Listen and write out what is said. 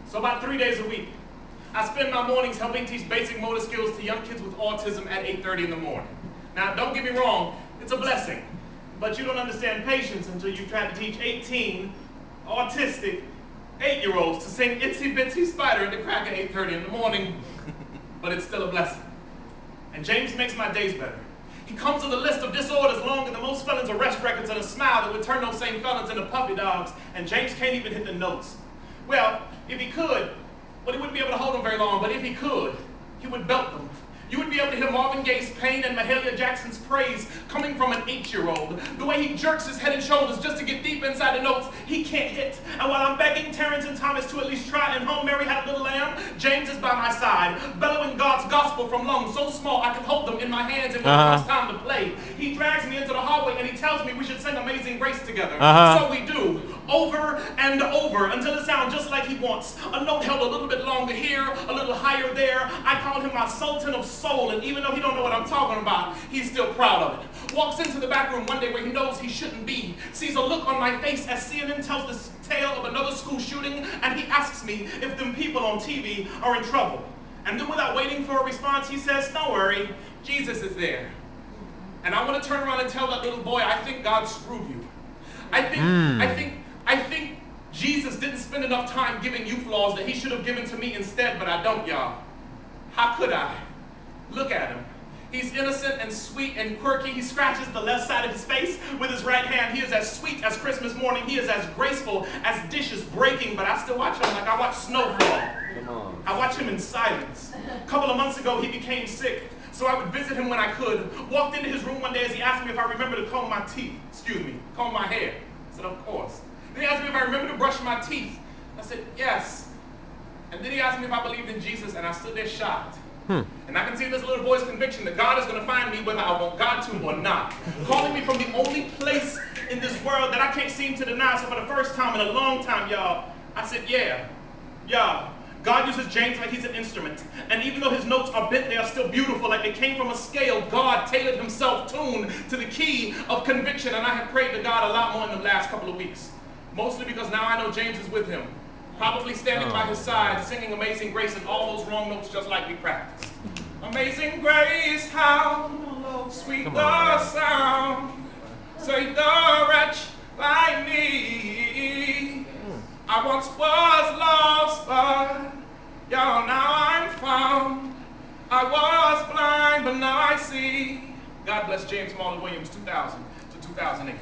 So about 3 days a week, I spend my mornings helping teach basic motor skills to young kids with autism at 8:30 in the morning. Now, don't get me wrong, it's a blessing, but you don't understand patience until you try to teach 18 autistic 8-year-olds to sing Itsy Bitsy Spider at the crack at 8:30 in the morning, but it's still a blessing. And James makes my days better. He comes with a list of disorders longer than most felons' arrest records and a smile that would turn those same felons into puppy dogs, and James can't even hit the notes. Well, if he could, he wouldn't be able to hold them very long, but if he could, he would belt them. You would be able to hear Marvin Gaye's Pain and Mahalia Jackson's Praise coming from an 8-year-old. The way he jerks his head and shoulders just to get deep inside the notes he can't hit. And while I'm begging Terrence and Thomas to at least try and hum Mary Had a Little Lamb, James is by my side, bellowing God's gospel from lungs so small I can hold them in my hands and when it comes time to play. He drags me into the hallway and he tells me we should sing Amazing Grace together. So we do, over and over, until it sounds just like he wants. A note held a little bit longer here, a little higher there. I call him my Sultan of Soul, and even though he don't know what I'm talking about, he's still proud of it. Walks into the back room one day where he knows he shouldn't be, sees a look on my face as CNN tells the tale of another school shooting, and he asks me if them people on TV are in trouble. And then without waiting for a response, he says, "Don't worry, Jesus is there." And I want to turn around and tell that little boy, I think God screwed you. I think Jesus didn't spend enough time giving you flaws that he should have given to me instead, but I don't, y'all. How could I? Look at him. He's innocent and sweet and quirky. He scratches the left side of his face with his right hand. He is as sweet as Christmas morning. He is as graceful as dishes breaking, but I still watch him like I watch snowfall. I watch him in silence. A couple of months ago, he became sick, so I would visit him when I could. Walked into his room one day as he asked me if I remember to comb my teeth. Comb my hair. I said, of course. Then he asked me if I remember to brush my teeth. I said, yes. And then he asked me if I believed in Jesus, and I stood there shocked. And I can see this little boy's conviction that God is going to find me whether I want God to or not. Calling me from the only place in this world that I can't seem to deny. So for the first time in a long time, y'all, I said, yeah. God uses James like he's an instrument. And even though his notes are bent, they are still beautiful, like they came from a scale. God tailored himself tuned to the key of conviction. And I have prayed to God a lot more in the last couple of weeks. Mostly because now I know James is with him. Probably standing by his side, singing Amazing Grace and all those wrong notes just like we practiced. Amazing grace, how sweet the sound, saved a wretch like me. I once was lost, but y'all, now I'm found. I was blind, but now I see. God bless James Marlon Williams, 2000 to 2008.